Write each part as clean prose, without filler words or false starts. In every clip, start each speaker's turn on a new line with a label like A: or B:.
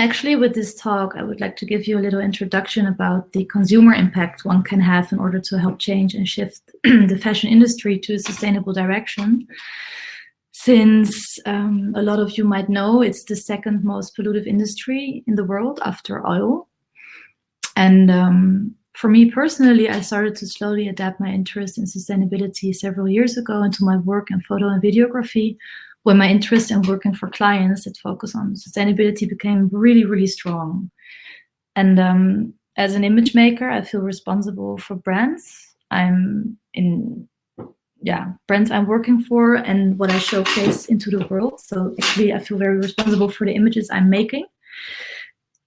A: Actually, with this talk, I would like to give you a little introduction about the consumer impact one can have in order to help change and shift the fashion industry to a sustainable direction. Since a lot of you might know, it's the second most pollutive industry in the world after oil. And for me personally, I started to slowly adapt my interest in sustainability several years ago into my work in photo and videography, when my interest in working for clients that focus on sustainability became really, really strong. And as an image maker, I feel responsible for brands brands I'm working for and what I showcase into the world. So actually, I feel very responsible for the images I'm making.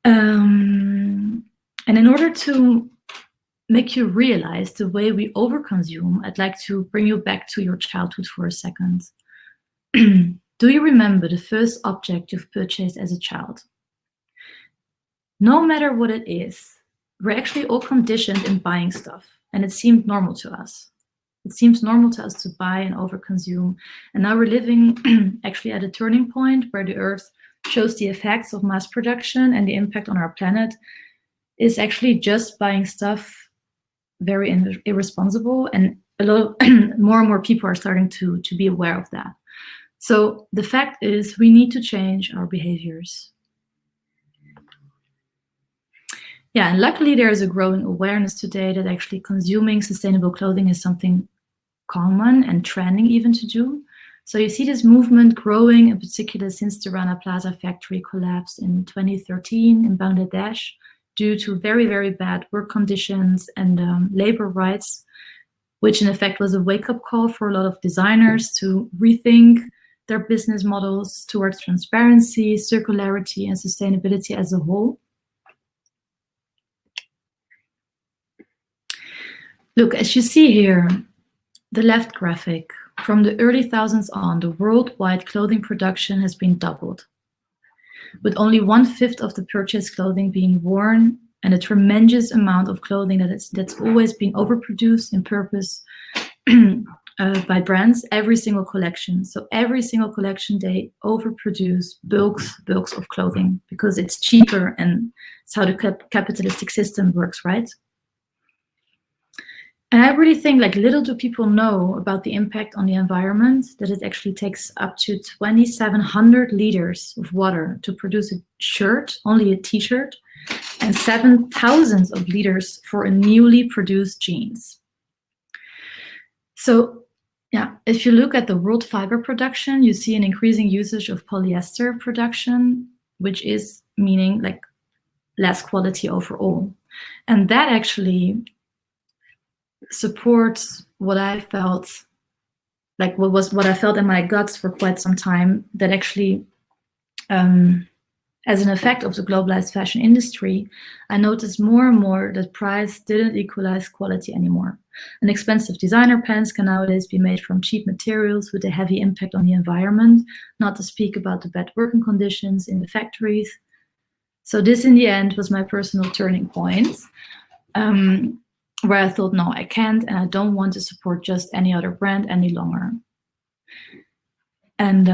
A: And in order to make you realize the way we overconsume, I'd like to bring you back to your childhood for a second. Do you remember the first object you've purchased as a child? No matter what it is, we're actually all conditioned in buying stuff, and it seemed normal to us. It seems normal to us to buy and overconsume. And now we're living actually at a turning point where the Earth shows the effects of mass production and the impact on our planet is actually just buying stuff very irresponsible. And a lot of more and more people are starting to be aware of that. So the fact is, we need to change our behaviors. Yeah, and luckily there is a growing awareness today that actually consuming sustainable clothing is something common and trending even to do. So you see this movement growing, in particular since the Rana Plaza factory collapsed in 2013 in Bangladesh due to very, very bad work conditions and labor rights, which in effect was a wake-up call for a lot of designers to rethink their business models towards transparency, circularity, and sustainability as a whole. Look, as you see here, the left graphic, from the early thousands on, the worldwide clothing production has been doubled, with only 1/5 of the purchased clothing being worn and a tremendous amount of clothing that's always been overproduced in purpose by brands every single collection. So every single collection they overproduce bulks of clothing because it's cheaper, and it's how the capitalistic system works, right? And I really think, like, little do people know about the impact on the environment, that it actually takes up to 2,700 liters of water to produce a shirt, only a t-shirt, and 7,000 of liters for a newly produced jeans. So yeah, if you look at the world fiber production, you see an increasing usage of polyester production, which is meaning like less quality overall. And that actually supports what I felt, like what I felt in my guts for quite some time, that actually, as an effect of the globalized fashion industry, I noticed more and more that price didn't equalize quality anymore. And expensive designer pants can nowadays be made from cheap materials with a heavy impact on the environment, not to speak about the bad working conditions in the factories. So this, in the end, was my personal turning point, where I thought, no, I can't, and I don't want to support just any other brand any longer. And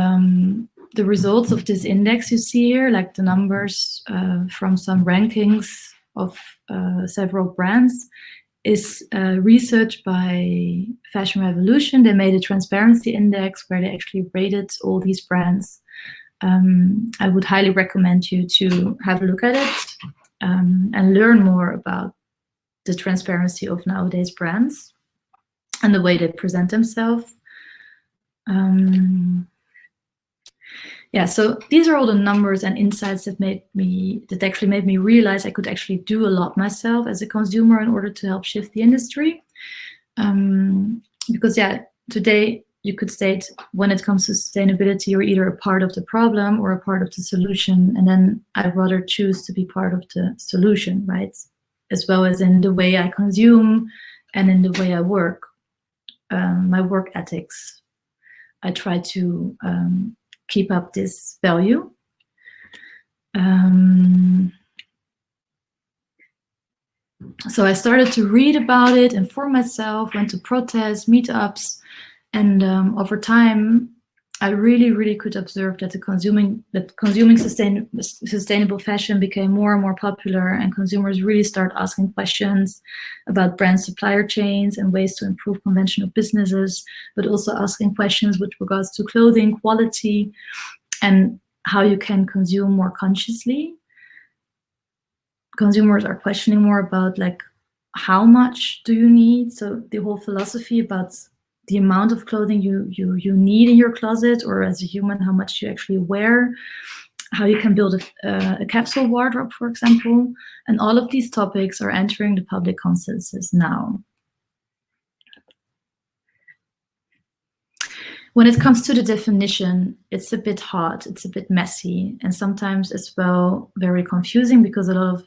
A: the results of this index you see here, like the numbers from some rankings of several brands, is research by Fashion Revolution. They made a transparency index where they actually rated all these brands. I would highly recommend you to have a look at it and learn more about the transparency of nowadays brands and the way they present themselves. Yeah, so these are all the numbers and insights that actually made me realize I could actually do a lot myself as a consumer in order to help shift the industry. Because yeah, today you could state, when it comes to sustainability, you're either a part of the problem or a part of the solution. And then I'd rather choose to be part of the solution, right? As well as in the way I consume and in the way I work, my work ethics. I try to keep up this value. So I started to read about it, inform myself, went to protests, meetups, and over time, I really could observe that consuming sustainable fashion became more and more popular, and consumers really start asking questions about brand supplier chains and ways to improve conventional businesses, but also asking questions with regards to clothing quality and how you can consume more consciously. Consumers are questioning more about like, how much do you need? So the whole philosophy about the amount of clothing you need in your closet, or as a human, how much you actually wear, how you can build a capsule wardrobe, for example. And all of these topics are entering the public consensus now. When it comes to the definition, it's a bit hard, it's a bit messy, and sometimes as well very confusing because a lot of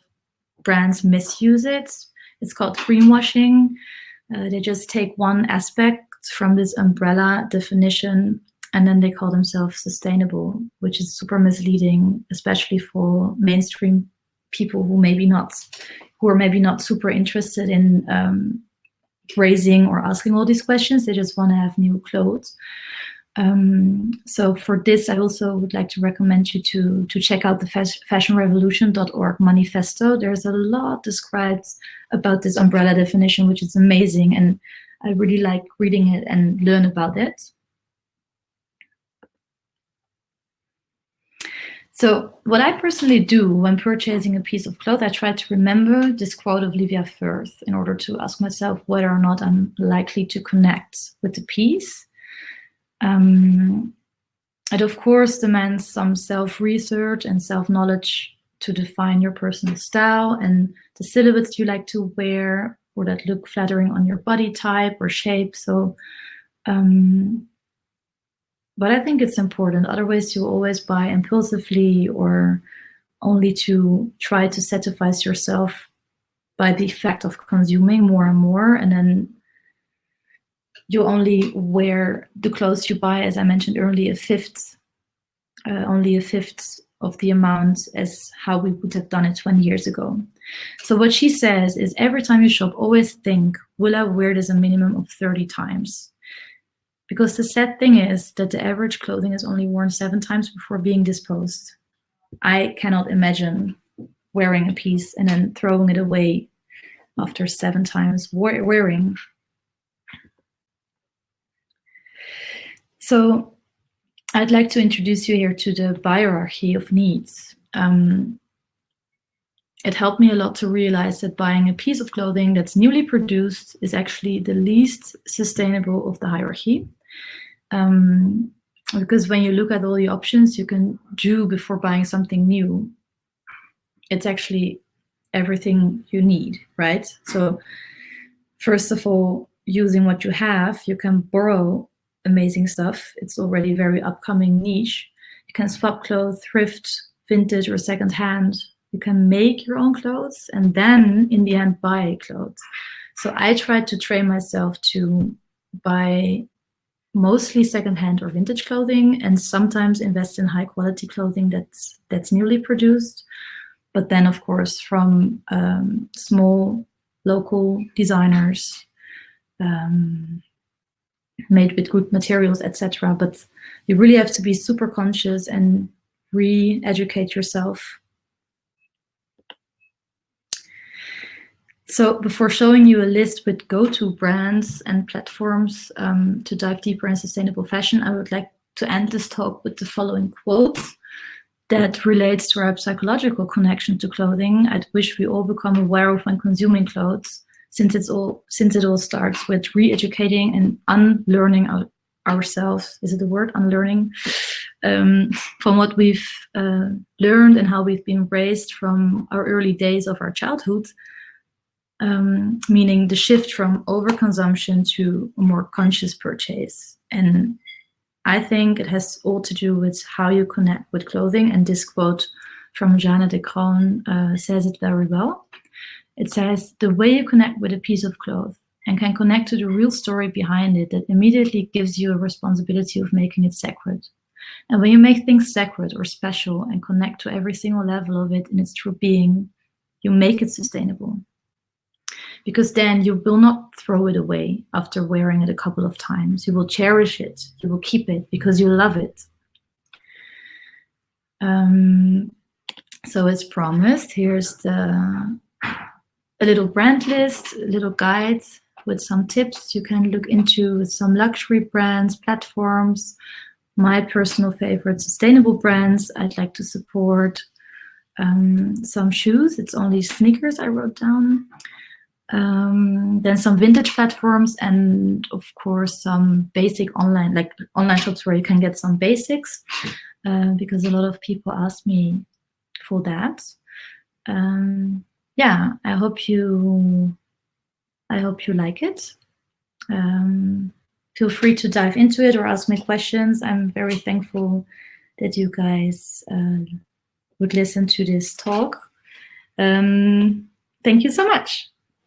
A: brands misuse it. It's called greenwashing. They just take one aspect from this umbrella definition and then they call themselves sustainable, which is super misleading, especially for mainstream people who are maybe not super interested in raising or asking all these questions. They just want to have new clothes. So for this, I also would like to recommend you to check out the fashionrevolution.org manifesto. There's a lot described about this umbrella definition, which is amazing, and I really like reading it and learn about it. So what I personally do when purchasing a piece of cloth, I try to remember this quote of Livia Firth in order to ask myself whether or not I'm likely to connect with the piece. It of course demands some self-research and self-knowledge to define your personal style and the silhouettes you like to wear or that look flattering on your body type or shape. So, but I think it's important. Otherwise, you always buy impulsively or only to try to satisfy yourself by the effect of consuming more and more, and then you only wear the clothes you buy, as I mentioned earlier, only a fifth of the amount as how we would have done it 20 years ago. So what she says is every time you shop, always think, will I wear this a minimum of 30 times? Because the sad thing is that the average clothing is only worn 7 times before being disposed. I cannot imagine wearing a piece and then throwing it away after 7 times wearing. So I'd like to introduce you here to the hierarchy of needs. It helped me a lot to realize that buying a piece of clothing that's newly produced is actually the least sustainable of the hierarchy. Because when you look at all the options you can do before buying something new, it's actually everything you need, right? So first of all, using what you have, you can borrow amazing stuff. It's already a very upcoming niche. You can swap clothes, thrift, vintage or secondhand. You can make your own clothes and then in the end buy clothes. So I tried to train myself to buy mostly secondhand or vintage clothing and sometimes invest in high quality clothing that's newly produced. But then of course from small local designers, made with good materials, etc. But you really have to be super conscious and re-educate yourself. So before showing you a list with go-to brands and platforms to dive deeper in sustainable fashion, I would like to end this talk with the following quote that relates to our psychological connection to clothing. I wish we all become aware of when consuming clothes, since it all starts with re-educating and unlearning ourselves. Is it the word unlearning? From what we've learned and how we've been raised from our early days of our childhood, meaning the shift from overconsumption to a more conscious purchase. And I think it has all to do with how you connect with clothing, and this quote from Jana de Kroon says it very well. It says, the way you connect with a piece of cloth and can connect to the real story behind it, that immediately gives you a responsibility of making it sacred. And when you make things sacred or special and connect to every single level of it in its true being, you make it sustainable. because then you will not throw it away after wearing it a couple of times. You will cherish it. You will keep it because you love it. So as promised, here's a little brand list, a little guide with some tips you can look into, some luxury brands, platforms, my personal favorite sustainable brands I'd like to support, some shoes, it's only sneakers I wrote down, then some vintage platforms, and of course some basic online shops where you can get some basics, because a lot of people ask me for that. Yeah, I hope you like it. Feel free to dive into it or ask me questions. I'm very thankful that you guys would listen to this talk. Thank you so much.